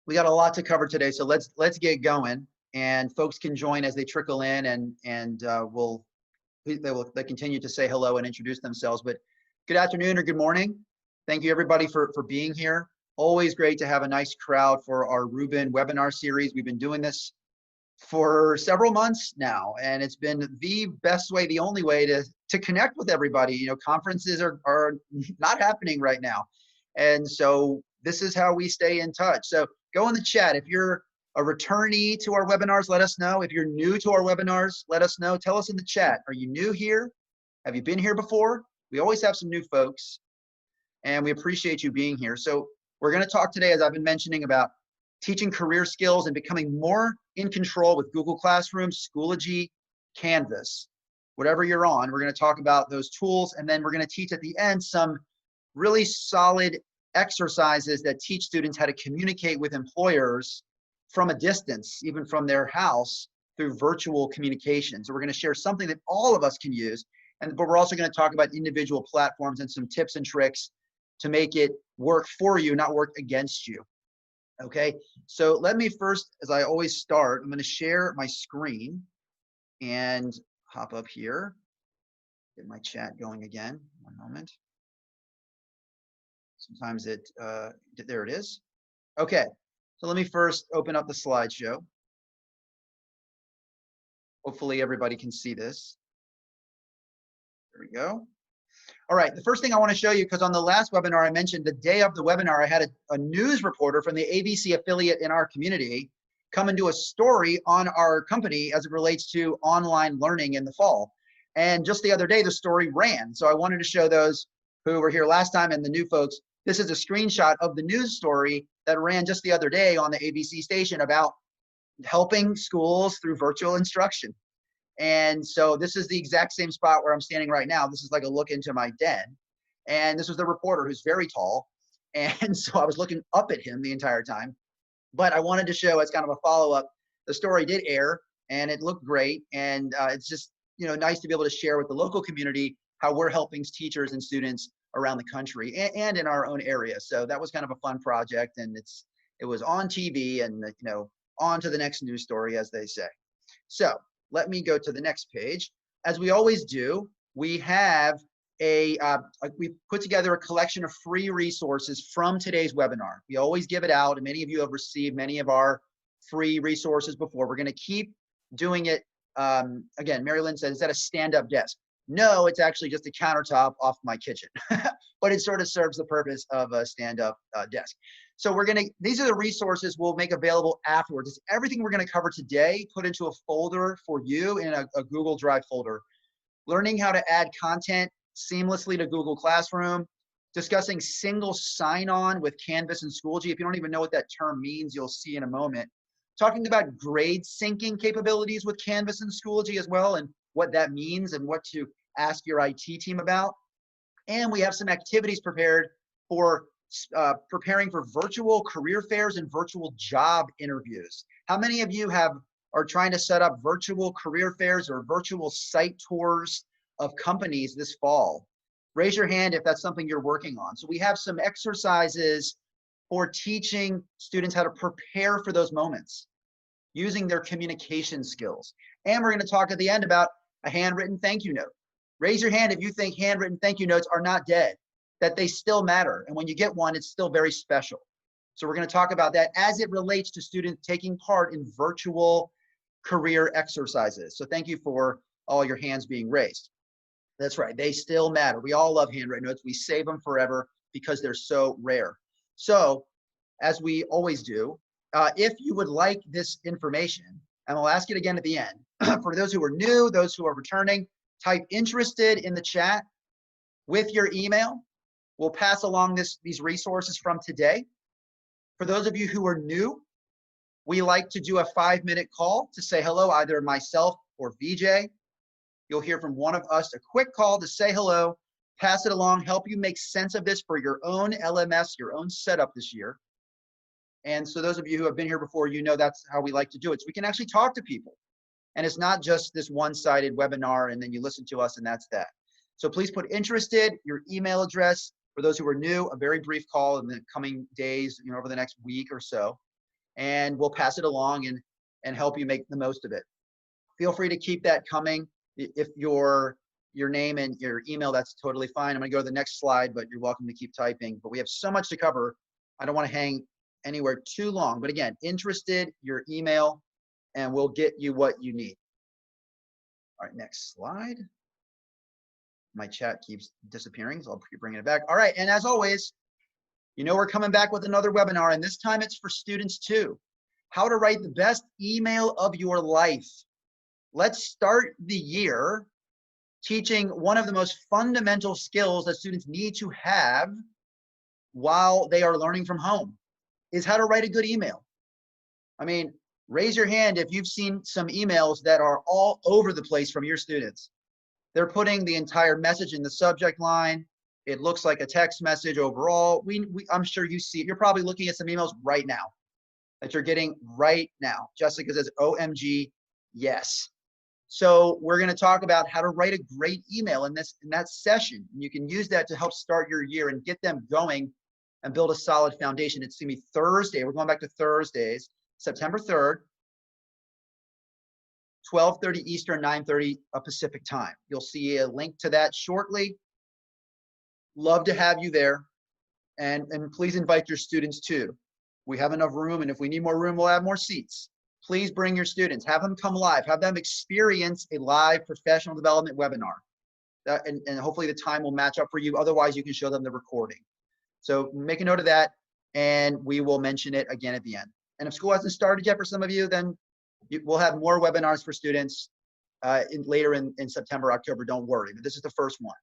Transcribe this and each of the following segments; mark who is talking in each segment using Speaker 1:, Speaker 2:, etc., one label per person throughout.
Speaker 1: We got a lot to cover today, so let's get going. And folks can join as they trickle in, and they continue to say hello and introduce themselves. But good afternoon or good morning. Thank you everybody for being here. Always great to have a nice crowd for our Rubin webinar series. We've been doing this for several months now, and it's been the best way, the only way to connect with everybody. You know, conferences are not happening right now, and so this is how we stay in touch. So go in the chat if you're a returnee to our webinars. Let us know. If you're new to our webinars, let us know. Tell us in the chat. Are you new here? Have you been here before? We always have some new folks, and we appreciate you being here. So we're going to talk today, as I've been mentioning, about teaching career skills and becoming more in control with Google Classroom, Schoology, Canvas. Whatever you're on, we're going to talk about those tools, and then we're going to teach at the end some really solid exercises that teach students how to communicate with employers from a distance, even from their house, through virtual communication. So we're going to share something that all of us can use, but we're also going to talk about individual platforms and some tips and tricks to make it work for you, not work against you. Okay, so let me first, as I always start, I'm going to share my screen and hop up here, get my chat going again. One moment. Sometimes there it is. Okay, so let me first open up the slideshow. Hopefully everybody can see this. There we go. All right, the first thing I want to show you, because on the last webinar I mentioned the day of the webinar, I had a news reporter from the ABC affiliate in our community come and do a story on our company as it relates to online learning in the fall. And just the other day, the story ran. So I wanted to show those who were here last time and the new folks. This is a screenshot of the news story that ran just the other day on the ABC station about helping schools through virtual instruction. And so this is the exact same spot where I'm standing right now. This is like a look into my den. And this was the reporter, who's very tall. And so I was looking up at him the entire time. But I wanted to show, as kind of a follow-up, the story did air and it looked great. And it's just, you know, nice to be able to share with the local community how we're helping teachers and students around the country and in our own area. So that was kind of a fun project, and it was on TV, and, you know, on to the next news story, as they say. So let me go to the next page. As we always do, we have we put together a collection of free resources from today's webinar. We always give it out, and many of you have received many of our free resources before. We're going to keep doing it. Again, Mary Lynn said, is that a stand-up desk? No, it's actually just a countertop off my kitchen, but it sort of serves the purpose of a stand-up desk. So these are the resources we'll make available afterwards. It's everything we're going to cover today put into a folder for you in a Google Drive folder. Learning how to add content seamlessly to Google Classroom, discussing single sign-on with Canvas and Schoology. If you don't even know what that term means, you'll see in a moment. Talking about grade syncing capabilities with Canvas and Schoology as well, and what that means and what to ask your IT team about. And we have some activities prepared for preparing for virtual career fairs and virtual job interviews. How many of you are trying to set up virtual career fairs or virtual site tours of companies this fall? Raise your hand if that's something you're working on. So we have some exercises for teaching students how to prepare for those moments using their communication skills. And we're going to talk at the end about a handwritten thank you note. Raise your hand if you think handwritten thank you notes are not dead, that they still matter. And when you get one, it's still very special. So we're going to talk about that as it relates to students taking part in virtual career exercises. So thank you for all your hands being raised. That's right, they still matter. We all love handwritten notes. We save them forever because they're so rare. So as we always do, if you would like this information, and I'll ask it again at the end, for those who are new, those who are returning, type interested in the chat with your email. We'll pass along these resources from today. For those of you who are new, we like to do a 5-minute call to say hello, either myself or VJ. You'll hear from one of us, a quick call to say hello, pass it along, help you make sense of this for your own LMS, your own setup this year. And so those of you who have been here before, you know that's how we like to do it. So we can actually talk to people. And it's not just this one-sided webinar and then you listen to us and that's that. So please put interested, your email address. For those who are new, a very brief call in the coming days, over the next week or so. and we'll pass it along and help you make the most of it. Feel free to keep that coming. If your name and your email, that's totally fine. I'm going to go to the next slide, but you're welcome to keep typing. But we have so much to cover. I don't want to hang anywhere too long. But again, interested, your email, and we'll get you what you need. All right, next slide. My chat keeps disappearing, so I'll keep bringing it back. All right, and as always, you know we're coming back with another webinar, and this time it's for students too. How to write the best email of your life. Let's start the year teaching one of the most fundamental skills that students need to have while they are learning from home, is how to write a good email. I mean, raise your hand if you've seen some emails that are all over the place from your students. They're putting the entire message in the subject line. It looks like a text message overall. I'm sure you see it. You're probably looking at some emails right now that you're getting right now. Jessica says, OMG, yes. So we're going to talk about how to write a great email in that session. And you can use that to help start your year and get them going and build a solid foundation. It's going to be Thursday. We're going back to Thursdays, September 3rd. 12:30 Eastern, 9:30 Pacific time. You'll see a link to that shortly. Love to have you there. And please invite your students too. We have enough room, and if we need more room, we'll add more seats. Please bring your students. Have them come live. Have them experience a live professional development webinar. And hopefully the time will match up for you. Otherwise, you can show them the recording. So make a note of that, and we will mention it again at the end. And if school hasn't started yet for some of you, then we'll have more webinars for students later in September, October. Don't worry, but this is the first one.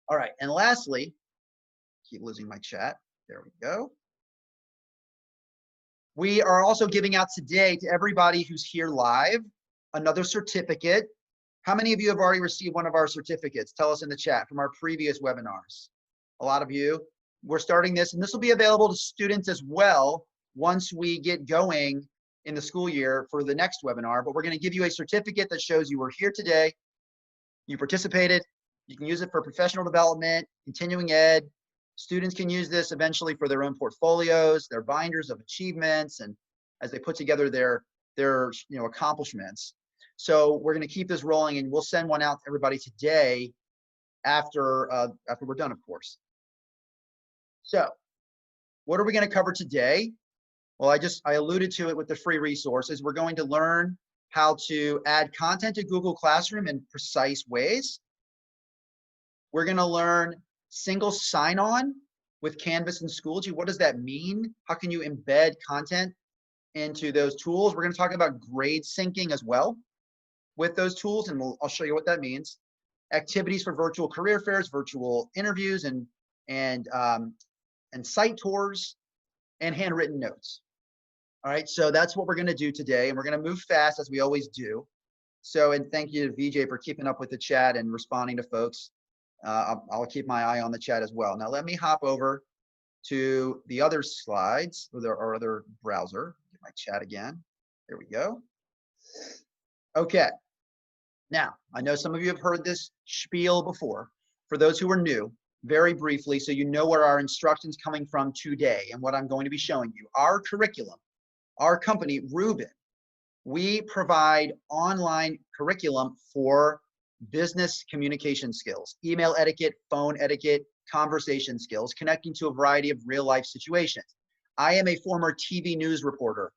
Speaker 1: All right, and lastly, keep losing my chat. There we go. We are also giving out today to everybody who's here live another certificate. How many of you have already received one of our certificates? Tell us in the chat from our previous webinars. A lot of you. We're starting this, and this will be available to students as well once we get going in the school year for the next webinar. But we're going to give you a certificate that shows you were here today, you participated, you can use it for professional development, continuing ed. Students can use this eventually for their own portfolios, their binders of achievements, and as they put together their accomplishments. So we're going to keep this rolling, and we'll send one out to everybody today after we're done, of course. So what are we going to cover today? Well, I alluded to it with the free resources. We're going to learn how to add content to Google Classroom in precise ways. We're going to learn single sign-on with Canvas and Schoology. What does that mean? How can you embed content into those tools? We're going to talk about grade syncing as well with those tools, and I'll show you what that means. Activities for virtual career fairs, virtual interviews, and site tours, and handwritten notes. All right, so that's what we're going to do today, and we're going to move fast as we always do. So, and thank you to VJ for keeping up with the chat and responding to folks. I'll keep my eye on the chat as well. Now let me hop over to the other slides or our other browser. Get my chat again. There we go. Okay. Now, I know some of you have heard this spiel before. For those who are new, very briefly, so you know where our instruction's coming from today and what I'm going to be showing you. Our curriculum, our company, Rubin, we provide online curriculum for business communication skills, email etiquette, phone etiquette, conversation skills, connecting to a variety of real life situations. I am a former TV news reporter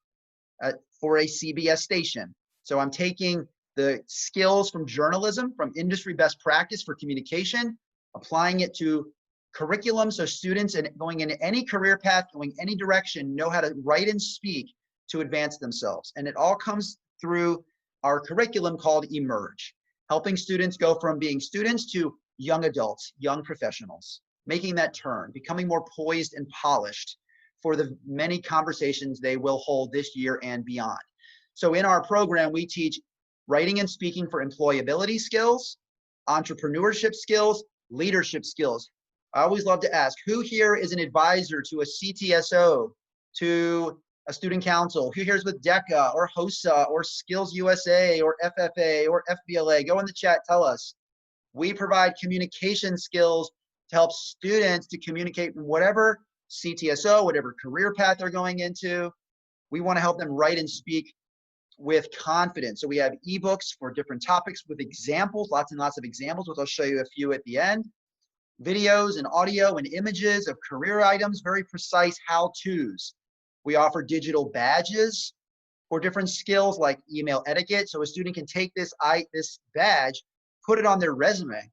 Speaker 1: for a CBS station. So I'm taking the skills from journalism, from industry best practice for communication, applying it to curriculum so students and going in any career path, going any direction, know how to write and speak to advance themselves. And it all comes through our curriculum called Emerge, helping students go from being students to young adults, young professionals, making that turn, becoming more poised and polished for the many conversations they will hold this year and beyond. So in our program, we teach writing and speaking for employability skills, entrepreneurship skills, leadership skills. I always love to ask, who here is an advisor to a CTSO, to a student council? Who here is with DECA or HOSA or Skills USA or FFA or FBLA? Go in the chat, tell us. We provide communication skills to help students to communicate in whatever CTSO, whatever career path they're going into. We want to help them write and speak with confidence. So we have ebooks for different topics with examples, lots and lots of examples, which I'll show you a few at the end. Videos and audio and images of career items, very precise how-tos. We offer digital badges for different skills like email etiquette. So a student can take this badge, put it on their resume,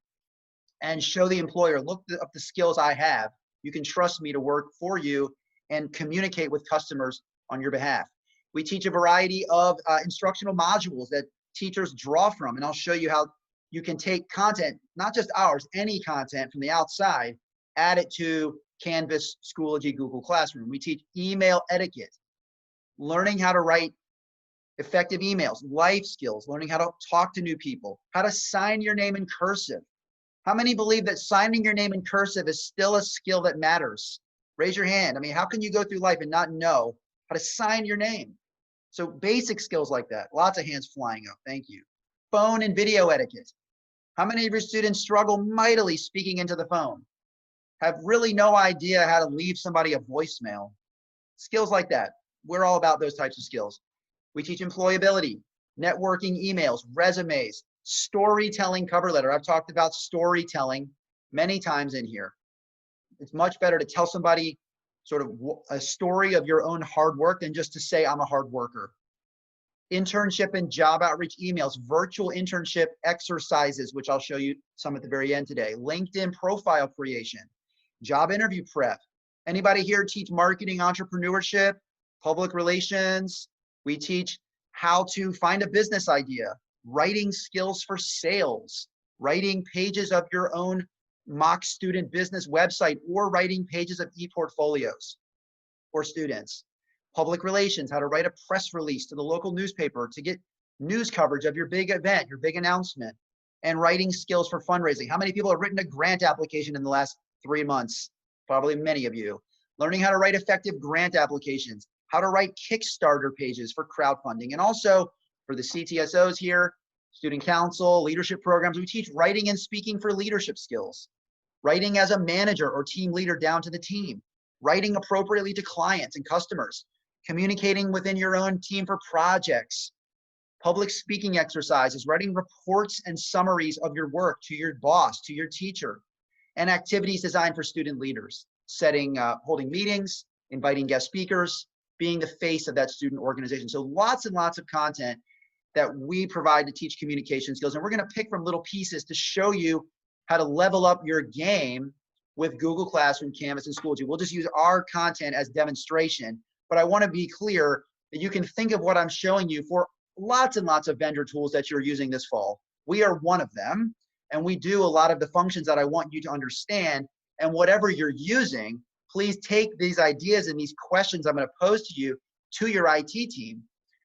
Speaker 1: and show the employer, look up the skills I have. You can trust me to work for you and communicate with customers on your behalf. We teach a variety of instructional modules that teachers draw from, and I'll show you how you can take content, not just ours, any content from the outside, add it to Canvas, Schoology, Google Classroom. We teach email etiquette, learning how to write effective emails, life skills, learning how to talk to new people, how to sign your name in cursive. How many believe that signing your name in cursive is still a skill that matters? Raise your hand. I mean, how can you go through life and not know how to sign your name? So basic skills like that. Lots of hands flying up. Thank you. Phone and video etiquette. How many of your students struggle mightily speaking into the phone? Have really no idea how to leave somebody a voicemail? Skills like that. We're all about those types of skills. We teach employability, networking emails, resumes, storytelling cover letter. I've talked about storytelling many times in here. It's much better to tell somebody sort of a story of your own hard work than just to say, I'm a hard worker. Internship and job outreach emails, virtual internship exercises, which I'll show you some at the very end today. LinkedIn profile creation, job interview prep. Anybody here teach marketing, entrepreneurship, public relations? We teach how to find a business idea, writing skills for sales, writing pages of your own mock student business website, or writing pages of e-portfolios for students. Public relations, how to write a press release to the local newspaper to get news coverage of your big event, your big announcement, and writing skills for fundraising. How many people have written a grant application in the last 3 months? Probably many of you. Learning how to write effective grant applications, how to write Kickstarter pages for crowdfunding, and also for the CTSOs here, student council, leadership programs, we teach writing and speaking for leadership skills, writing as a manager or team leader down to the team, writing appropriately to clients and customers, communicating within your own team for projects, public speaking exercises, writing reports and summaries of your work to your boss, to your teacher, and activities designed for student leaders, holding meetings, inviting guest speakers, being the face of that student organization. So lots and lots of content that we provide to teach communication skills. And we're going to pick from little pieces to show you how to level up your game with Google Classroom, Canvas, and Schoology. We'll just use our content as demonstration, but I want to be clear that you can think of what I'm showing you for lots and lots of vendor tools that you're using this fall. We are one of them, and we do a lot of the functions that I want you to understand. And whatever you're using, please take these ideas and these questions I'm going to pose to you to your IT team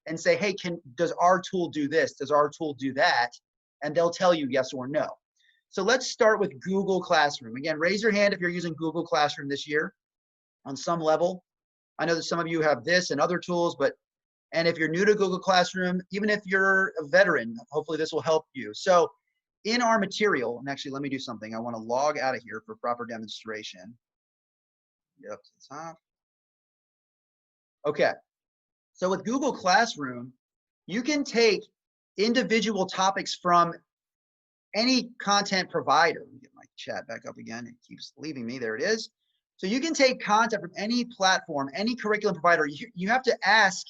Speaker 1: and say, hey, does our tool do this? Does our tool do that? And they'll tell you yes or no. So let's start with Google Classroom. Again, raise your hand if you're using Google Classroom this year on some level. I know that some of you have this and other tools, and if you're new to Google Classroom, even if you're a veteran, hopefully this will help you. So in our material, and actually let me do something. I want to log out of here for proper demonstration. Get up to the top. Okay. So with Google Classroom, you can take individual topics from any content provider. Let me get my chat back up again. It keeps leaving me. There it is. So you can take content from any platform, any curriculum provider. You have to ask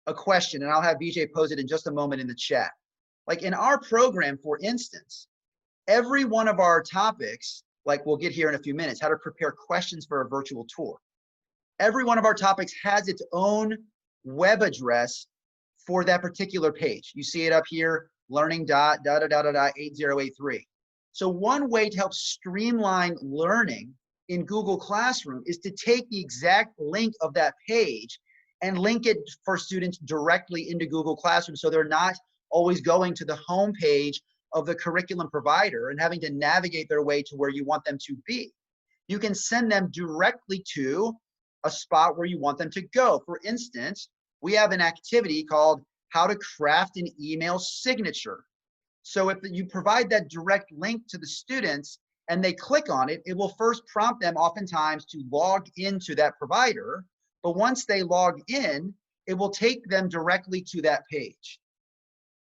Speaker 1: a question, and I'll have BJ pose it in just a moment in the chat. Like in our program, for instance, every one of our topics, like we'll get here in a few minutes, how to prepare questions for a virtual tour. Every one of our topics has its own web address for that particular page. You see it up here, learning.8083. So one way to help streamline learning in Google Classroom is to take the exact link of that page and link it for students directly into Google Classroom, so they're not always going to the home page of the curriculum provider and having to navigate their way to where you want them to be. You can send them directly to a spot where you want them to go. For instance, we have an activity called how to craft an email signature. So if you provide that direct link to the students and they click on it, it will first prompt them oftentimes to log into that provider. But once they log in, it will take them directly to that page.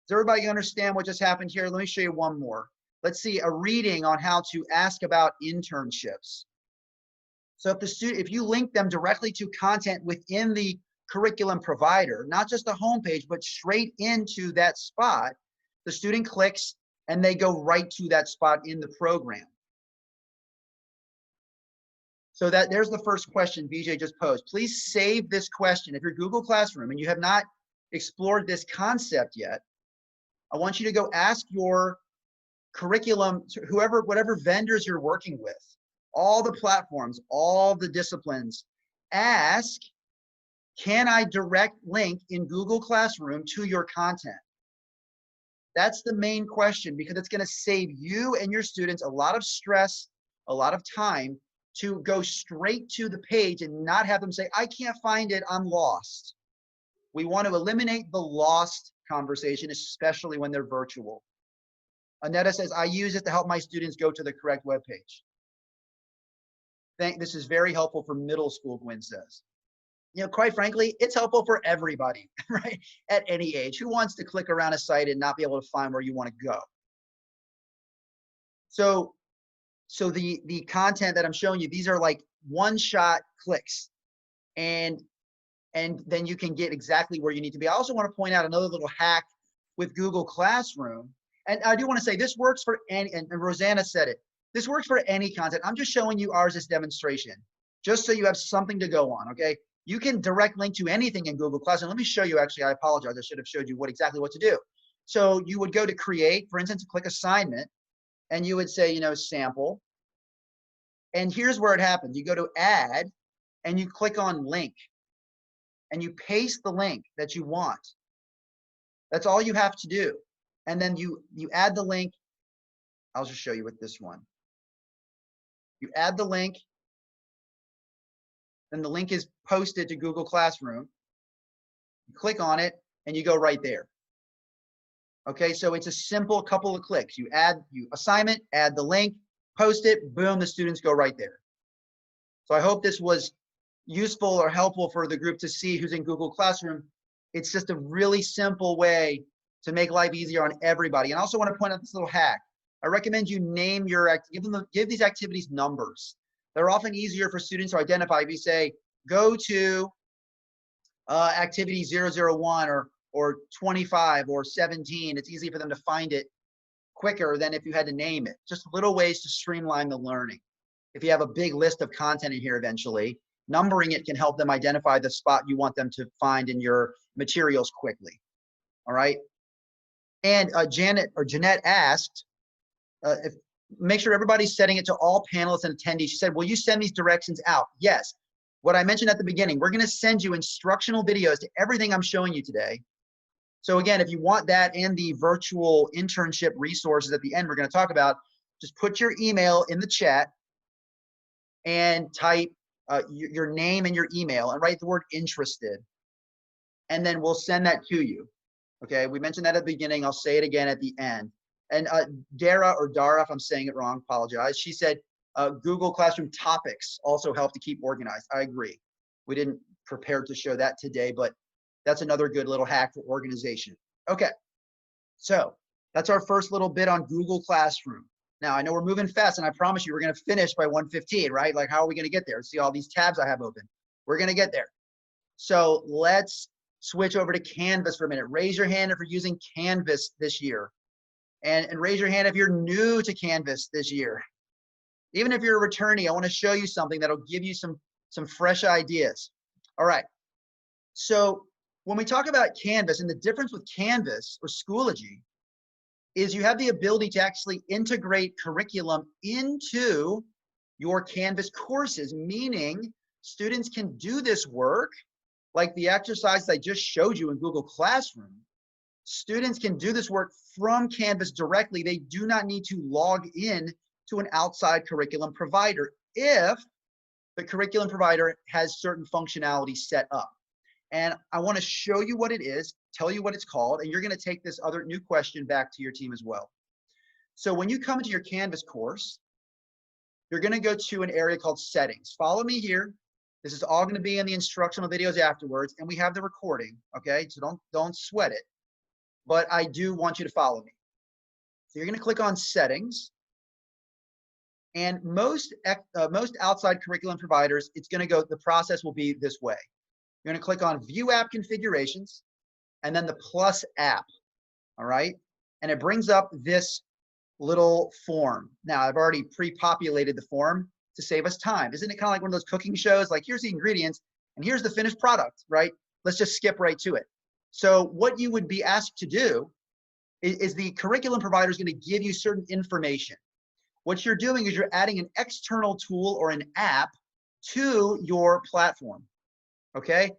Speaker 1: Does everybody understand what just happened here? Let me show you one more. Let's see a reading on how to ask about internships. So if you link them directly to content within the curriculum provider, not just the homepage, but straight into that spot, the student clicks and they go right to that spot in the program. So there's the first question BJ just posed. Please save this question. If you're Google Classroom and you have not explored this concept yet, I want you to go ask your curriculum, whatever vendors you're working with, all the platforms, all the disciplines, ask, can I direct link in Google Classroom to your content? That's the main question, because it's going to save you and your students a lot of stress, a lot of time to go straight to the page and not have them say, I can't find it, I'm lost. We want to eliminate the lost conversation, especially when they're virtual. Annetta says, I use it to help my students go to the correct webpage. This is very helpful for middle school, Gwen says. You know, quite frankly, it's helpful for everybody, right? At any age. Who wants to click around a site and not be able to find where you want to go? So the content that I'm showing you, these are like one-shot clicks. And then you can get exactly where you need to be. I also want to point out another little hack with Google Classroom. And I do want to say this works for any, and Rosanna said it, this works for any content. I'm just showing you ours as demonstration, just so you have something to go on, okay? You can direct link to anything in Google Classroom. Let me show you, actually, I apologize. I should have showed you exactly what to do. So you would go to create, for instance, click assignment, and you would say, you know, sample. And here's where it happens. You go to add, and you click on link, and you paste the link that you want. That's all you have to do. And then you add the link. I'll just show you with this one. You add the link, then the link is posted to Google Classroom. You click on it, and you go right there. Okay, so it's a simple couple of clicks. You assignment, add the link, post it, boom, the students go right there. So I hope this was useful or helpful for the group to see who's in Google Classroom. It's just a really simple way to make life easier on everybody. And I also want to point out this little hack. I recommend you name give these activities numbers. They're often easier for students to identify if you say, go to activity 001 or 25 or 17. It's easy for them to find it quicker than if you had to name it. Just little ways to streamline the learning. If you have a big list of content in here eventually, numbering it can help them identify the spot you want them to find in your materials quickly. All right. And Jeanette asked, make sure everybody's setting it to all panelists and attendees. She said, will you send these directions out? Yes. What I mentioned at the beginning, we're going to send you instructional videos to everything I'm showing you today. So again, if you want that and the virtual internship resources at the end we're going to talk about, just put your email in the chat and type your name and your email and write the word interested. And then we'll send that to you. Okay, we mentioned that at the beginning. I'll say it again at the end. And Dara, if I'm saying it wrong, apologize. She said Google Classroom topics also help to keep organized. I agree. We didn't prepare to show that today, but that's another good little hack for organization. Okay, so that's our first little bit on Google Classroom. Now, I know we're moving fast, and I promise you we're going to finish by 1:15, right? Like, how are we going to get there? See all these tabs I have open. We're going to get there. So let's switch over to Canvas for a minute. Raise your hand if you're using Canvas this year. And raise your hand if you're new to Canvas this year. Even if you're a returnee, I want to show you something that'll give you some fresh ideas. All right. So when we talk about Canvas, and the difference with Canvas or Schoology is you have the ability to actually integrate curriculum into your Canvas courses, meaning students can do this work like the exercise I just showed you in Google Classroom. Students can do this work from Canvas directly. They do not need to log in to an outside curriculum provider if the curriculum provider has certain functionality set up. And I want to show you what it is, tell you what it's called, and you're going to take this other new question back to your team as well. So when you come into your Canvas course, you're going to go to an area called settings. Follow me here. This is all going to be in the instructional videos afterwards, and we have the recording, okay? So don't sweat it. But I do want you to follow me. So you're going to click on settings. And most outside curriculum providers, it's going to go, the process will be this way. You're going to click on view app configurations and then the plus app. All right. And it brings up this little form. Now I've already pre-populated the form to save us time. Isn't it kind of like one of those cooking shows? Like, here's the ingredients and here's the finished product, right? Let's just skip right to it. So what you would be asked to do is the curriculum provider is going to give you certain information. What you're doing is you're adding an external tool or an app to your platform, okay?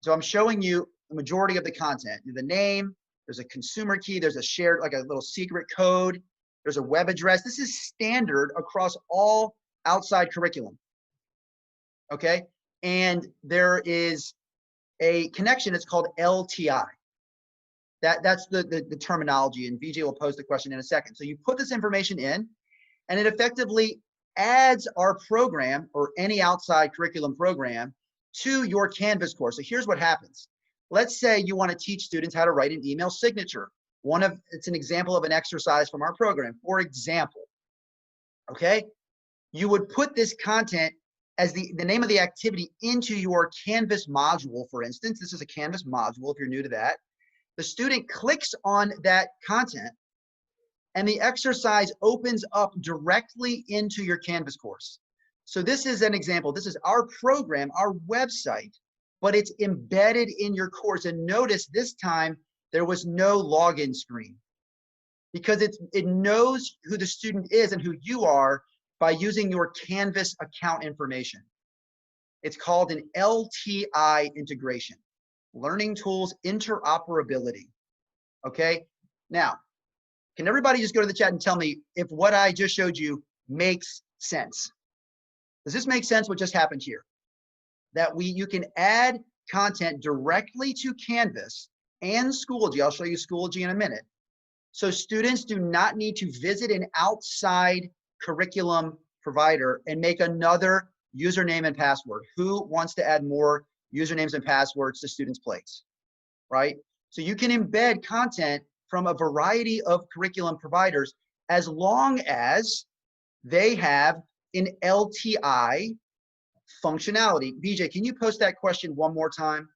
Speaker 1: So I'm showing you the majority of the content. The name, there's a consumer key, there's a shared, like a little secret code, there's a web address. This is standard across all outside curriculum, okay? And there is a connection, it's called LTI. That's the terminology, and VJ will pose the question in a second. So you put this information in, and it effectively adds our program or any outside curriculum program to your Canvas course. So here's what happens. Let's say you want to teach students how to write an email signature. It's an example of an exercise from our program. For example, okay, you would put this content as the name of the activity into your Canvas module, for instance. This is a Canvas module if you're new to that. The student clicks on that content, and the exercise opens up directly into your Canvas course. So this is an example. This is our program, our website, but it's embedded in your course. And notice this time there was no login screen because it knows who the student is and who you are by using your Canvas account information. It's called an LTI integration, Learning Tools Interoperability. Okay, now, can everybody just go to the chat and tell me if what I just showed you makes sense? Does this make sense what just happened here? That you can add content directly to Canvas and Schoology. I'll show you Schoology in a minute. So students do not need to visit an outside curriculum provider and make another username and password. Who wants to add more usernames and passwords to students' plates, right? So you can embed content from a variety of curriculum providers as long as they have an LTI functionality. BJ, can you post that question one more time?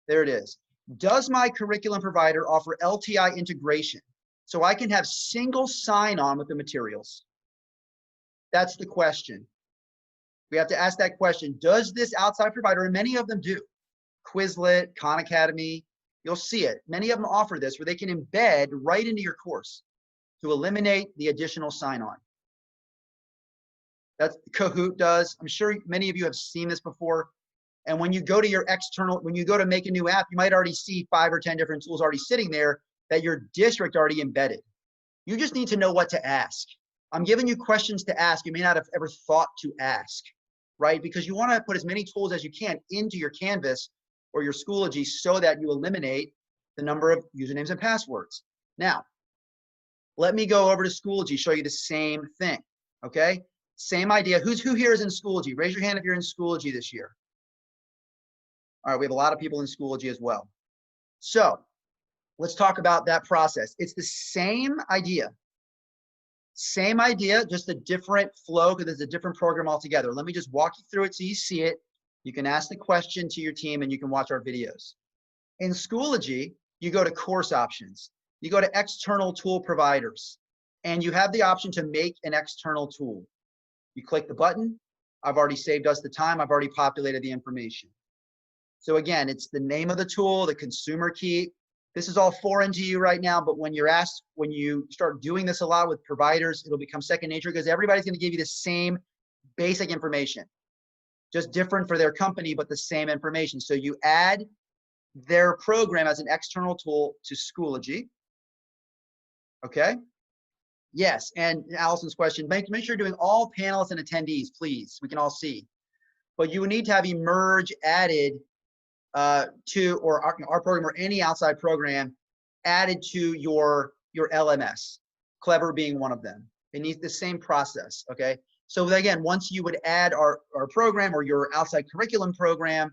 Speaker 1: There it is. Does my curriculum provider offer LTI integration so I can have single sign-on with the materials? That's the question. We have to ask that question. Does this outside provider, and many of them do, Quizlet, Khan Academy, you'll see it. Many of them offer this where they can embed right into your course to eliminate the additional sign-on. That's Kahoot does. I'm sure many of you have seen this before. And when you go to your external, when you go to make a new app, you might already see 5 or 10 different tools already sitting there that your district already embedded. You just need to know what to ask. I'm giving you questions to ask you may not have ever thought to ask, right? Because you want to put as many tools as you can into your Canvas or your Schoology so that you eliminate the number of usernames and passwords. Now, let me go over to Schoology, show you the same thing, okay? Same idea. Who here is in Schoology? Raise your hand if you're in Schoology this year. All right, we have a lot of people in Schoology as well. So let's talk about that process. It's the same idea, just a different flow because it's a different program altogether. Let me just walk you through it so you see it. You can ask the question to your team and you can watch our videos. In Schoology, you go to course options. You go to external tool providers and you have the option to make an external tool. You click the button. I've already saved us the time. I've already populated the information. So again, it's the name of the tool, the consumer key. This is all foreign to you right now, but when you start doing this a lot with providers, it'll become second nature because everybody's going to give you the same basic information. Just different for their company, but the same information. So you add their program as an external tool to Schoology. Okay. Yes. And Allison's question, make sure you're doing all panelists and attendees, please. We can all see. But you would need to have emerge added to, or our program or any outside program added to your LMS, Clever being one of them. It needs the same process. Okay. So again, once you would add our program or your outside curriculum program,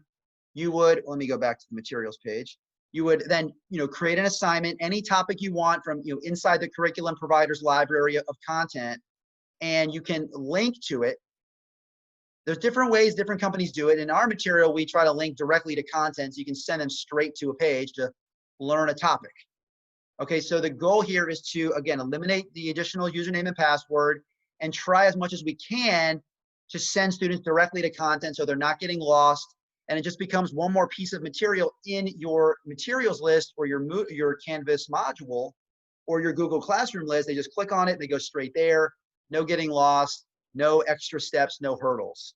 Speaker 1: you would, let me go back to the materials page. You would then, create an assignment, any topic you want from, inside the curriculum provider's library of content, and you can link to it. There's different ways different companies do it. In our material, we try to link directly to content so you can send them straight to a page to learn a topic. Okay, so the goal here is to, again, eliminate the additional username and password and try as much as we can to send students directly to content so they're not getting lost. And it just becomes one more piece of material in your materials list or your Canvas module or your Google Classroom list. They just click on it, they go straight there, no getting lost, no extra steps, no hurdles.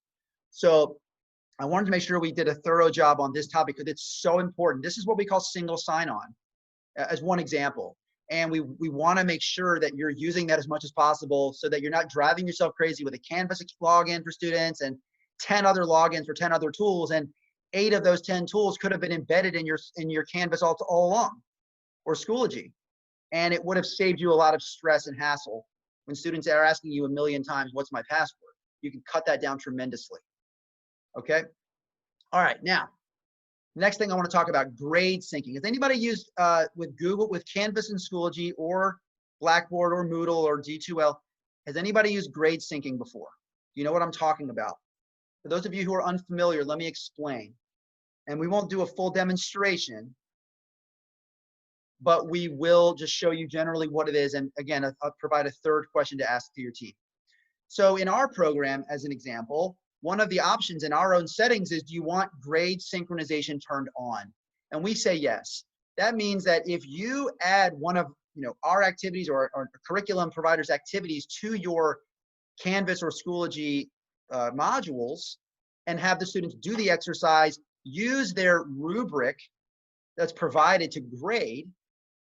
Speaker 1: So I wanted to make sure we did a thorough job on this topic because it's so important. This is what we call single sign-on as one example. And we want to make sure that you're using that as much as possible so that you're not driving yourself crazy with a Canvas login for students and 10 other logins for 10 other tools. And 8 of those 10 tools could have been embedded in your Canvas all along, or Schoology. And it would have saved you a lot of stress and hassle when students are asking you a million times, what's my password? You can cut that down tremendously. Okay. All right. Now, next thing I want to talk about, grade syncing. Has anybody used with Canvas and Schoology or Blackboard or Moodle or D2L? Has anybody used grade syncing before? You know what I'm talking about? For those of you who are unfamiliar, let me explain. And we won't do a full demonstration, but we will just show you generally what it is. And again, I'll provide a third question to ask to your team. So in our program, as an example, one of the options in our own settings is, do you want grade synchronization turned on? And we say yes. That means that if you add one of our activities or curriculum providers' activities to your Canvas or Schoology modules and have the students do the exercise, use their rubric that's provided to grade,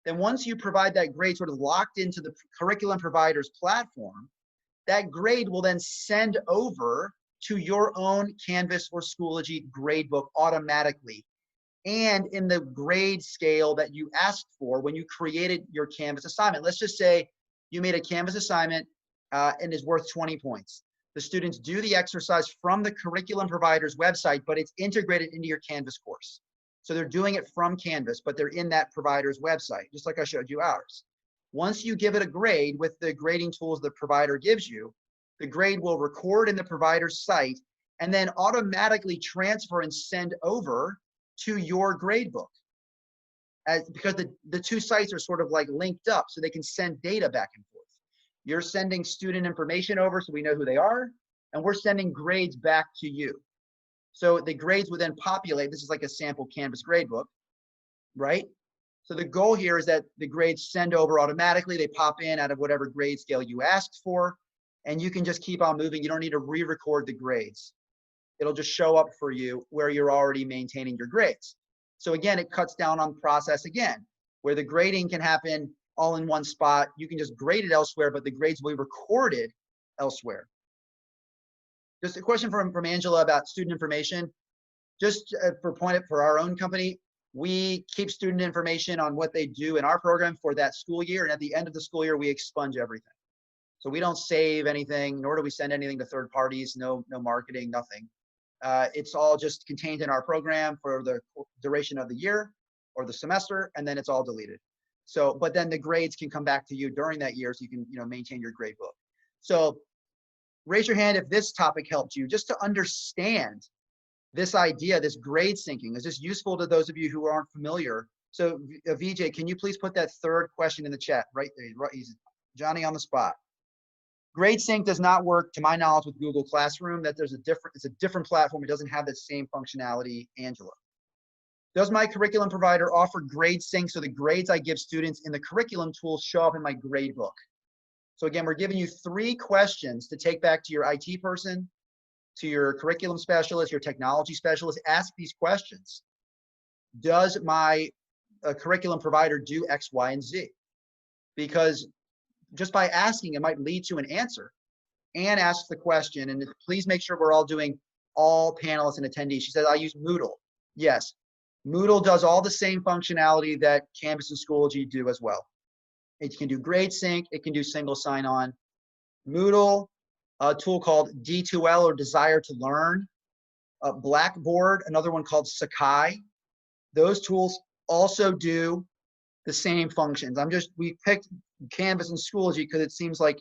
Speaker 1: then once you provide that grade sort of locked into the curriculum provider's platform, that grade will then send over to your own Canvas or Schoology gradebook automatically, and in the grade scale that you asked for when you created your Canvas assignment. Let's just say you made a Canvas assignment and is worth 20 points. The students do the exercise from the curriculum provider's website, but it's integrated into your Canvas course. So they're doing it from Canvas, but they're in that provider's website, just like I showed you ours. Once you give it a grade with the grading tools the provider gives you, the grade will record in the provider's site and then automatically transfer and send over to your gradebook. Because the two sites are sort of like linked up so they can send data back and forth. You're sending student information over so we know who they are, and we're sending grades back to you. So the grades would then populate. This is like a sample Canvas gradebook, right? So the goal here is that the grades send over automatically. They pop in out of whatever grade scale you asked for, and you can just keep on moving. You don't need to re-record the grades. It'll just show up for you where you're already maintaining your grades. So again, it cuts down on process again, where the grading can happen all in one spot. You can just grade it elsewhere, but the grades will be recorded elsewhere. Just a question from Angela about student information. Just for our own company, we keep student information on what they do in our program for that school year. And at the end of the school year, we expunge everything. So we don't save anything, nor do we send anything to third parties, no marketing, nothing. It's all just contained in our program for the duration of the year or the semester, and then it's all deleted. So, but then the grades can come back to you during that year so you can maintain your grade book. So raise your hand if this topic helped you, just to understand this idea, this grade syncing. Is this useful to those of you who aren't familiar? So VJ, can you please put that third question in the chat right there? Johnny on the spot. Grade sync does not work, to my knowledge, with Google Classroom. It's a different platform. It doesn't have the same functionality. Angela. Does my curriculum provider offer grade sync so the grades I give students in the curriculum tools show up in my grade book? So again, we're giving you 3 questions to take back to your IT person, to your curriculum specialist, your technology specialist. Ask these questions. Does my curriculum provider do X, Y, and Z? Because just by asking, it might lead to an answer. Anne asks the question, and please make sure we're all doing all panelists and attendees. She says, I use Moodle. Yes, Moodle does all the same functionality that Canvas and Schoology do as well. It can do grade sync. It can do single sign-on. Moodle a tool called D2L or Desire to Learn, Blackboard, another one called Sakai. Those tools also do the same functions. We picked Canvas and Schoology because it seems like,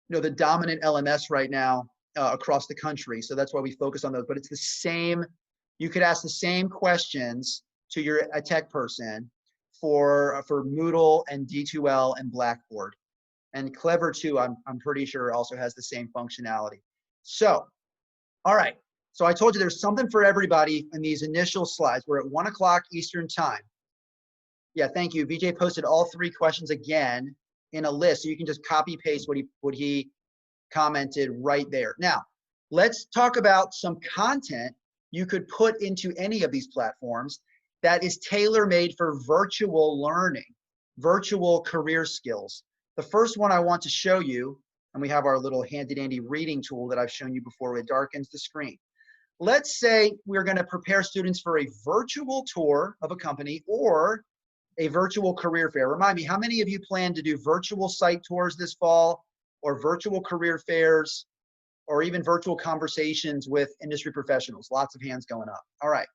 Speaker 1: you know, the dominant LMS right now across the country. So that's why we focus on those, but it's the same. You could ask the same questions to a tech person for Moodle and D2L and Blackboard. And Clever too, I'm pretty sure also has the same functionality. So, all right. So I told you there's something for everybody in these initial slides. We're at 1 o'clock Eastern time. Yeah, thank you. VJ posted all 3 questions again in a list, so you can just copy paste what he commented right there. Now, let's talk about some content you could put into any of these platforms that is tailor-made for virtual learning, virtual career skills. The first one I want to show you, and we have our little handy-dandy reading tool that I've shown you before, it darkens the screen. Let's say we're going to prepare students for a virtual tour of a company or a virtual career fair. Remind me, how many of you plan to do virtual site tours this fall, or virtual career fairs, or even virtual conversations with industry professionals? Lots of hands going up. All right.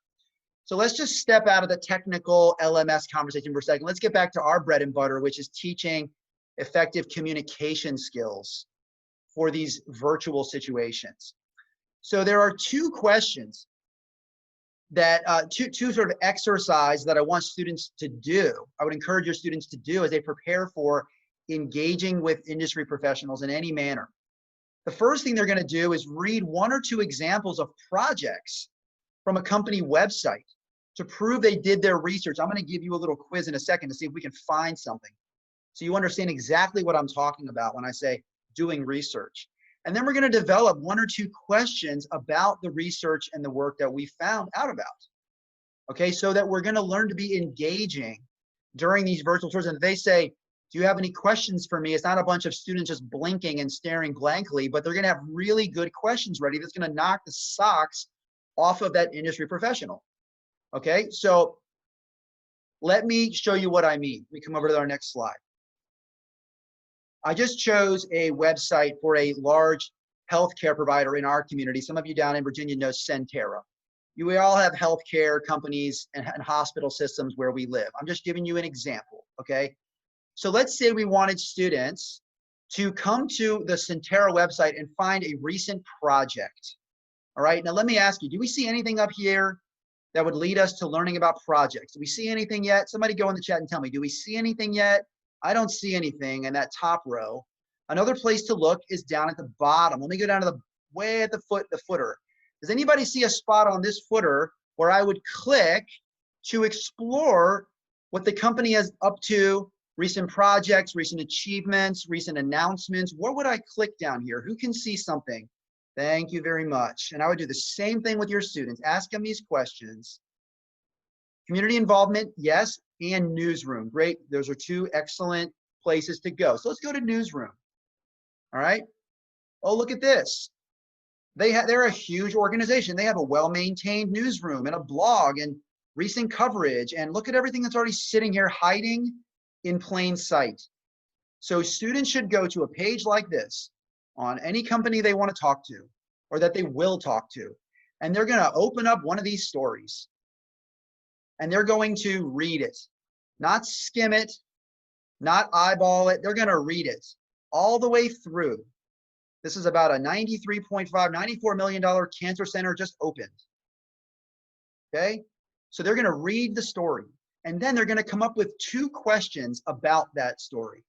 Speaker 1: So let's just step out of the technical LMS conversation for a second. Let's get back to our bread and butter, which is teaching effective communication skills for these virtual situations. So there are 2 questions that, two sort of exercise that I want students to do. I would encourage your students to do as they prepare for engaging with industry professionals in any manner. The first thing they're going to do is read 1 or 2 examples of projects from a company website to prove they did their research. I'm going to give you a little quiz in a second to see if we can find something, so you understand exactly what I'm talking about when I say doing research. And then we're going to develop 1 or 2 questions about the research and the work that we found out about. Okay, so that we're going to learn to be engaging during these virtual tours. And if they say, do you have any questions for me? It's not a bunch of students just blinking and staring blankly, but they're going to have really good questions ready that's going to knock the socks off of that industry professional. Okay, so let me show you what I mean. We come over to our next slide. I just chose a website for a large healthcare provider in our community. Some of you down in Virginia know Centera. We all have healthcare companies and hospital systems where we live. I'm just giving you an example, okay? So let's say we wanted students to come to the Centera website and find a recent project. All right, now let me ask you, do we see anything up here that would lead us to learning about projects? Do we see anything yet? Somebody go in the chat and tell me, do we see anything yet? I don't see anything in that top row. Another place to look is down at the bottom. Let me go down to the way at the footer. Does anybody see a spot on this footer where I would click to explore what the company is up to, recent projects, recent achievements, recent announcements? What would I click down here? Who can see something? Thank you very much. And I would do the same thing with your students. Ask them these questions. Community involvement, yes, and newsroom. Great. Those are 2 excellent places to go. So let's go to newsroom. All right. Oh, look at this. They're a huge organization. They have a well-maintained newsroom and a blog and recent coverage. And look at everything that's already sitting here hiding in plain sight. So students should go to a page like this on any company they want to talk to or that they will talk to. And they're going to open up one of these stories. And they're going to read it, not skim it, not eyeball it. They're going to read it all the way through. This is about a $94 million cancer center just opened. Okay, so they're going to read the story, and then they're going to come up with 2 questions about that story.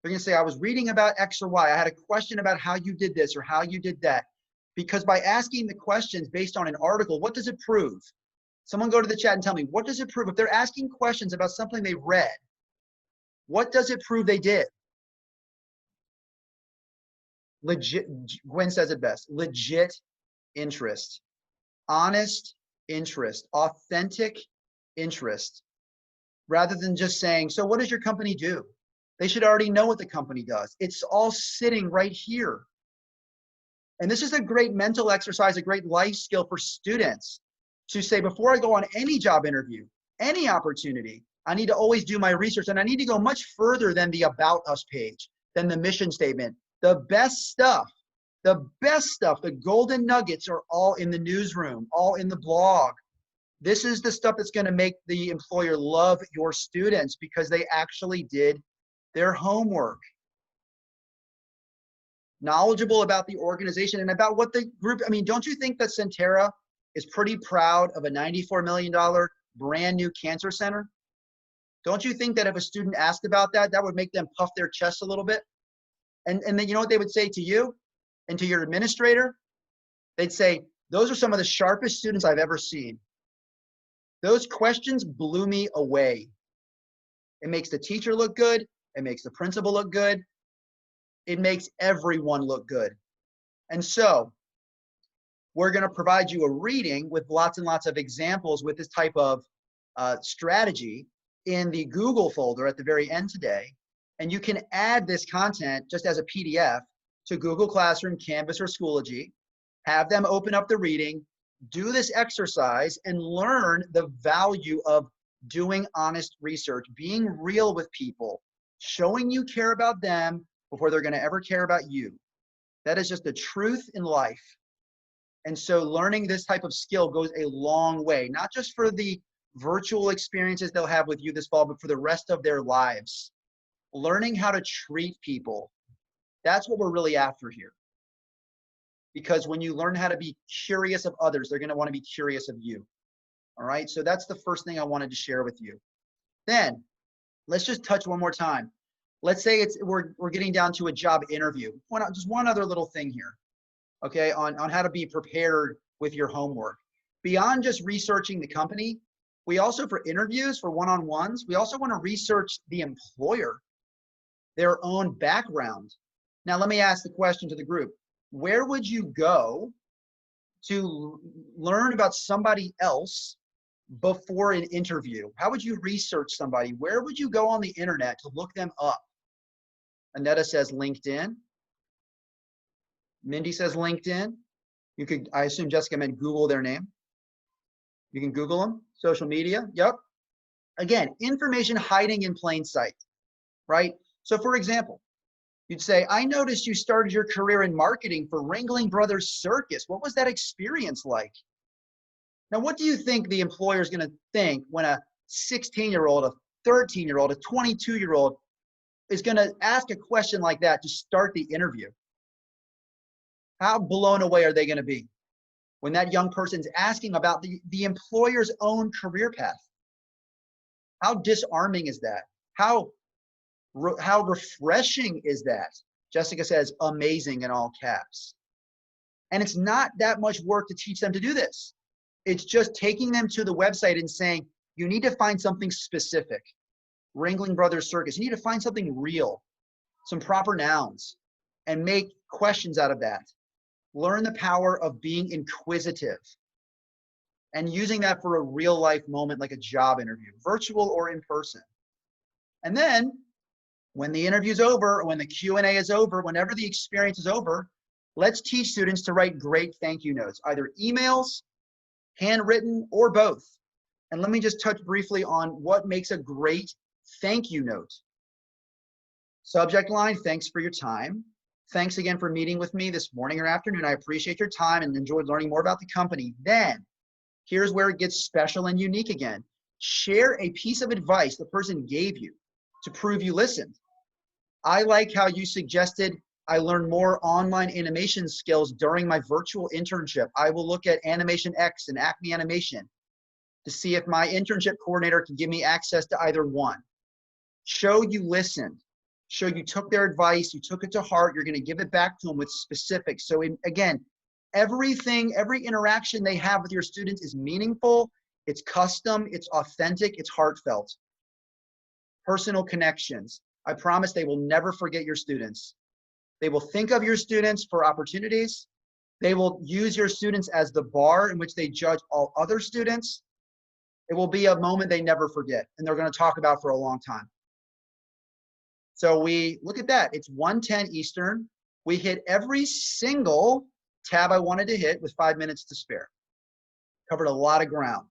Speaker 1: They're going to say, I was reading about X or Y. I had a question about how you did this or how you did that. Because by asking the questions based on an article, what does it prove? Someone go to the chat and tell me, what does it prove? If they're asking questions about something they read, what does it prove they did? Legit, Gwen says it best, legit interest, honest interest, authentic interest, rather than just saying, so what does your company do? They should already know what the company does. It's all sitting right here. And this is a great mental exercise, a great life skill for students to say, before I go on any job interview, any opportunity, I need to always do my research, and I need to go much further than the About Us page, than the mission statement. The best stuff The best stuff, the golden nuggets, are all in the newsroom, all in the blog. This is the stuff that's going to make the employer love your students because they actually did their homework. Knowledgeable about the organization and about what the group, I mean, don't you think that Centera is pretty proud of a $94 million brand new cancer center? Don't you think that if a student asked about that, that would make them puff their chest a little bit? And then you know what they would say to you and to your administrator? They'd say, those are some of the sharpest students I've ever seen. Those questions blew me away. It makes the teacher look good. It makes the principal look good. It makes everyone look good. And so we're going to provide you a reading with lots and lots of examples with this type of strategy in the Google folder at the very end today. And you can add this content just as a PDF to Google Classroom, Canvas, or Schoology. Have them open up the reading, do this exercise, and learn the value of doing honest research, being real with people, showing you care about them before they're going to ever care about you. That is just the truth in life. And so learning this type of skill goes a long way, not just for the virtual experiences they'll have with you this fall, but for the rest of their lives. Learning how to treat people. That's what we're really after here. Because when you learn how to be curious of others, they're going to want to be curious of you. All right. So that's the first thing I wanted to share with you. Then let's just touch one more time. Let's say we're getting down to a job interview. Just one other little thing here. Okay. On how to be prepared with your homework. Beyond just researching the company, we also, for interviews, for one-on-ones, we also want to research the employer, their own background. Now, let me ask the question to the group. Where would you go to learn about somebody else before an interview? How would you research somebody? Where would you go on the internet to look them up? Annetta says LinkedIn. Mindy says LinkedIn. You could, I assume Jessica meant Google their name. You can Google them. Social media. Yep. Again, information hiding in plain sight, right? So for example, you'd say, I noticed you started your career in marketing for Ringling Brothers Circus. What was that experience like? Now, what do you think the employer is going to think when a 16-year-old, a 13-year-old, a 22-year-old is going to ask a question like that to start the interview? How blown away are they going to be when that young person's asking about the employer's own career path? How disarming is that? How refreshing is that? Jessica says, amazing in all caps. And it's not that much work to teach them to do this. It's just taking them to the website and saying, you need to find something specific. Ringling Brothers Circus. You need to find something real, some proper nouns, and make questions out of that. Learn the power of being inquisitive and using that for a real life moment like a job interview, virtual or in person. And then when the interview's over, or when the Q&A is over, whenever the experience is over, let's teach students to write great thank you notes, either emails, handwritten, or both. And let me just touch briefly on what makes a great thank you note. Subject line, thanks for your time. Thanks again for meeting with me this morning or afternoon. I appreciate your time and enjoyed learning more about the company. Then, here's where it gets special and unique again. Share a piece of advice the person gave you to prove you listened. I like how you suggested I learn more online animation skills during my virtual internship. I will look at Animation X and Acme Animation to see if my internship coordinator can give me access to either one. Show you listened. Show you took their advice, you took it to heart, you're going to give it back to them with specifics. So again, every interaction they have with your students is meaningful, it's custom, it's authentic, it's heartfelt. Personal connections. I promise they will never forget your students. They will think of your students for opportunities. They will use your students as the bar in which they judge all other students. It will be a moment they never forget, and they're going to talk about for a long time. So we look at that. It's 1:10 Eastern. We hit every single tab I wanted to hit with 5 minutes to spare. Covered a lot of ground.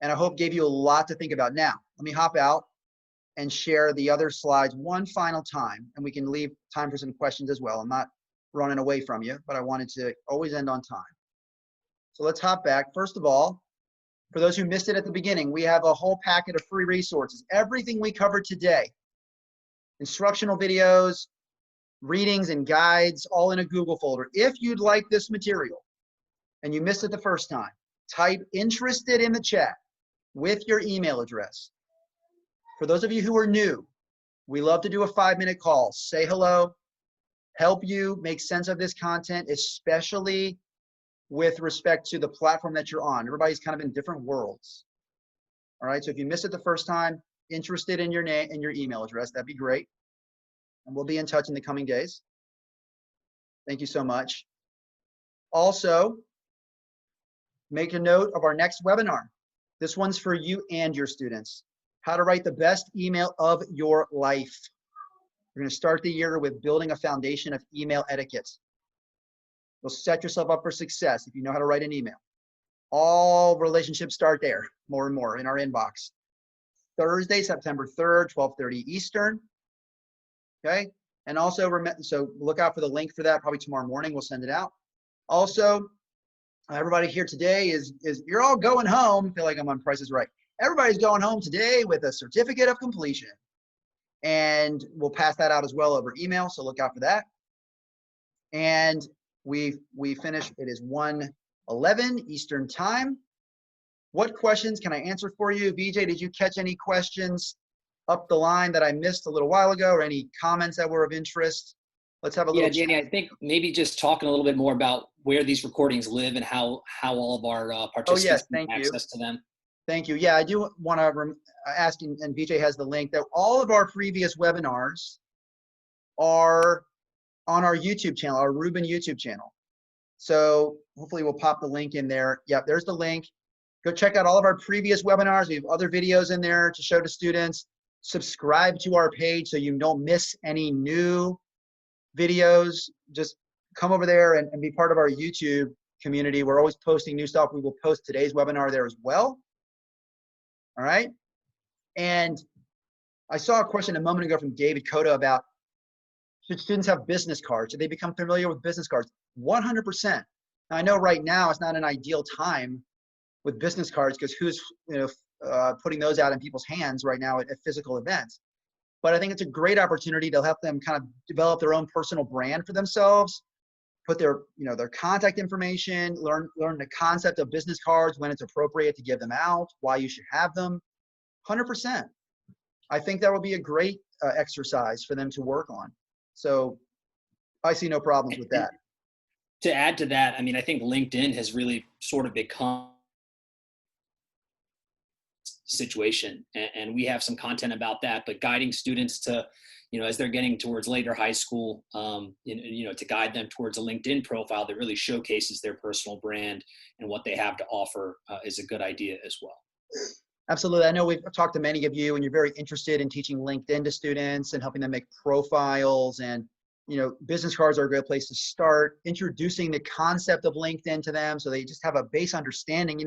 Speaker 1: And I hope gave you a lot to think about. Now, let me hop out and share the other slides one final time, and we can leave time for some questions as well. I'm not running away from you, but I wanted to always end on time. So let's hop back. First of all, for those who missed it at the beginning, we have a whole packet of free resources. Everything we covered today, instructional videos, readings and guides, all in a Google folder. If you'd like this material and you missed it the first time, type interested in the chat with your email address. For those of you who are new, we love to do a 5-minute call. Say hello, help you make sense of this content, especially with respect to the platform that you're on. Everybody's kind of in different worlds. All right, so if you missed it the first time, interested in your name and your email address, that'd be great. And we'll be in touch in the coming days. Thank you so much. Also, make a note of our next webinar. This one's for you and your students. How to write the best email of your life. We're going to start the year with building a foundation of email etiquette. You'll set yourself up for success if you know how to write an email. All relationships start there, more and more in our inbox. Thursday, September 3rd, 12:30 Eastern. Okay, and also so look out for the link for that. Probably tomorrow morning we'll send it out. Also, everybody here today is you're all going home. I feel like I'm on Price is Right. Everybody's going home today with a certificate of completion, and we'll pass that out as well over email. So look out for that. And we finished. It is 1:11 Eastern time. What questions can I answer for you? BJ, did you catch any questions up the line that I missed a little while ago, or any comments that were of interest? Let's have a little.
Speaker 2: Yeah, Danny, I think maybe just talking a little bit more about where these recordings live and how all of our participants
Speaker 1: have
Speaker 2: access to them.
Speaker 1: Thank you. Yeah, I do want to ask, and BJ has the link, that all of our previous webinars are on our YouTube channel, our Rubin YouTube channel. So hopefully we'll pop the link in there. Yep, there's the link. Go check out all of our previous webinars. We have other videos in there to show to students. Subscribe to our page so you don't miss any new videos. Just come over there and be part of our YouTube community. We're always posting new stuff. We will post today's webinar there as well. All right. And I saw a question a moment ago from David Cota about, should students have business cards? Should they become familiar with business cards? 100%. Now, I know right now it's not an ideal time with business cards because who's putting those out in people's hands right now at physical events. But I think it's a great opportunity to help them kind of develop their own personal brand for themselves, put their their contact information, learn the concept of business cards, when it's appropriate to give them out, why you should have them. 100%. I think that will be a great exercise for them to work on. So I see no problems with that.
Speaker 2: To add to that, I mean, I think LinkedIn has really sort of become situation, and we have some content about that, but guiding students to, as they're getting towards later high school, to guide them towards a LinkedIn profile that really showcases their personal brand and what they have to offer is a good idea as well.
Speaker 1: Absolutely. I know we've talked to many of you, and you're very interested in teaching LinkedIn to students and helping them make profiles, and business cards are a great place to start. Introducing the concept of LinkedIn to them so they just have a base understanding.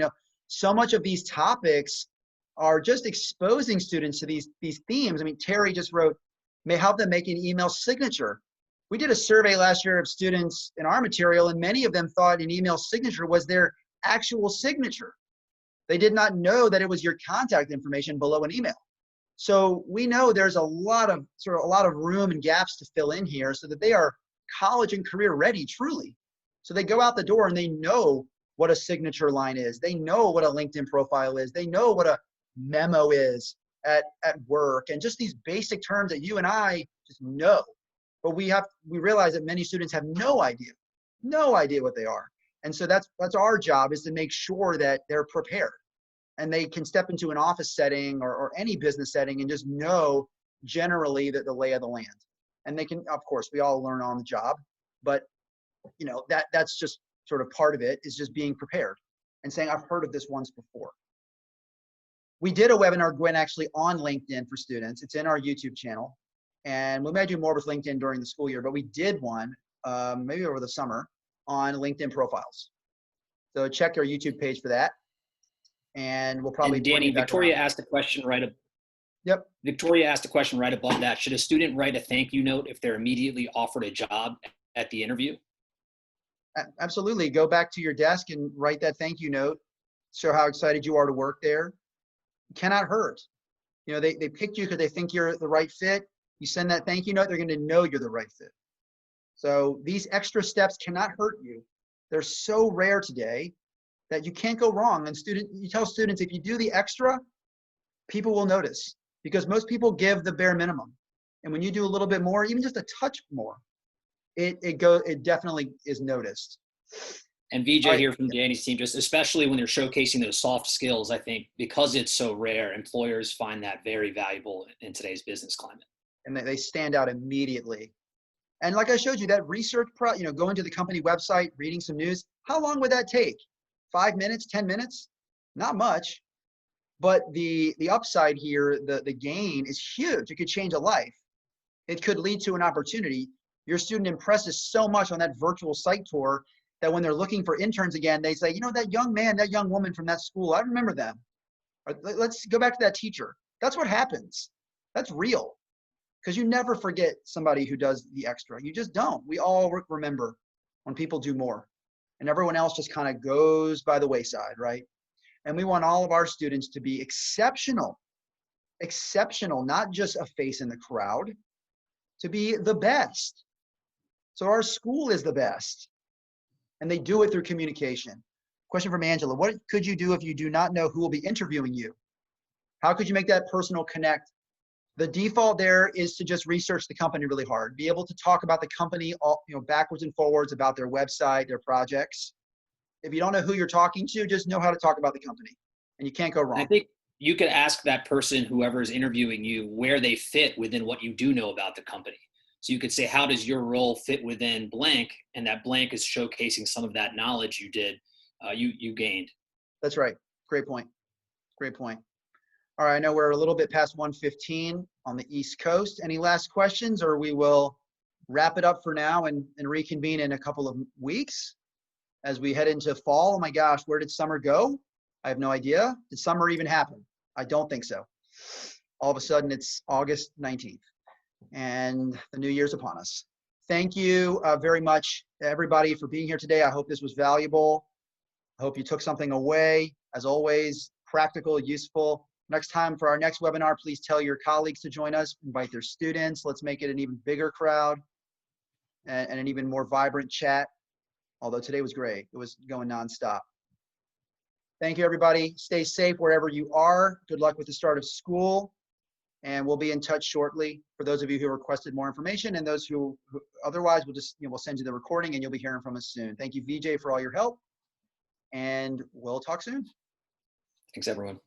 Speaker 1: So much of these topics are just exposing students to these themes. I mean, Terry just wrote, may help them make an email signature. We did a survey last year of students in our material, and many of them thought an email signature was their actual signature. They did not know that it was your contact information below an email. So we know there's a lot of room and gaps to fill in here so that they are college and career ready, truly. So they go out the door and they know what a signature line is. They know what a LinkedIn profile is. They know what a memo is at work, and just these basic terms that you and I just know. But we realize that many students have no idea what they are. And so that's our job, is to make sure that they're prepared and they can step into an office setting or any business setting and just know generally that the lay of the land. And they can, of course, we all learn on the job, but that's just sort of part of it, is just being prepared and saying, I've heard of this once before. We did a webinar, Gwen, actually on LinkedIn for students. It's in our YouTube channel, and we may do more with LinkedIn during the school year, but we did one maybe over the summer on LinkedIn profiles. So check our YouTube page for that. And we'll probably—
Speaker 2: And Danny, Victoria asked a question
Speaker 1: Yep.
Speaker 2: Victoria asked a question right above that. Should a student write a thank you note if they're immediately offered a job at the interview?
Speaker 1: Absolutely. Go back to your desk and write that thank you note. Show how excited you are to work there. It cannot hurt. You know, they picked you because they think you're the right fit. You send that thank you note, they're going to know you're the right fit. So these extra steps cannot hurt you. They're so rare today that you can't go wrong. And you tell students, if you do the extra, people will notice, because most people give the bare minimum. And when you do a little bit more, even just a touch more, it definitely is noticed.
Speaker 2: And
Speaker 1: All
Speaker 2: VJ
Speaker 1: right.
Speaker 2: here from Danny's team, just especially when they're showcasing those soft skills, I think because it's so rare, employers find that very valuable in today's business climate.
Speaker 1: And they stand out immediately. And like I showed you, that research, going to the company website, reading some news, how long would that take? 5 minutes, 10 minutes? Not much. But the upside here, the gain is huge. It could change a life. It could lead to an opportunity. Your student impresses so much on that virtual site tour that when they're looking for interns again, they say, you know, that young man, that young woman from that school, I remember them. Or, let's go back to that teacher. That's what happens. That's real. Because you never forget somebody who does the extra. You just don't. We all remember when people do more. And everyone else just kind of goes by the wayside, right? And we want all of our students to be exceptional, not just a face in the crowd, to be the best. So our school is the best. And they do it through communication. Question from Angela. What could you do if you do not know who will be interviewing you? How could you make that personal connect? The default there is to just research the company really hard. Be able to talk about the company all, backwards and forwards, about their website, their projects. If you don't know who you're talking to, just know how to talk about the company, and you can't go wrong.
Speaker 2: I think you could ask that person, whoever is interviewing you, where they fit within what you do know about the company. So you could say, how does your role fit within blank? And that blank is showcasing some of that knowledge you gained.
Speaker 1: That's right. Great point. Great point. All right, I know we're a little bit past 1:15 on the East Coast. Any last questions, or we will wrap it up for now and reconvene in a couple of weeks as we head into fall? Oh my gosh, where did summer go? I have no idea. Did summer even happen? I don't think so. All of a sudden, it's August 19th, and the new year's upon us. Thank you very much, everybody, for being here today. I hope this was valuable. I hope you took something away. As always, practical, useful. Next time for our next webinar, please tell your colleagues to join us, invite their students. Let's make it an even bigger crowd and an even more vibrant chat. Although today was great. It was going nonstop. Thank you, everybody. Stay safe wherever you are. Good luck with the start of school. And we'll be in touch shortly for those of you who requested more information, and those who otherwise, we'll send you the recording and you'll be hearing from us soon. Thank you, VJ, for all your help. And we'll talk soon.
Speaker 2: Thanks, everyone.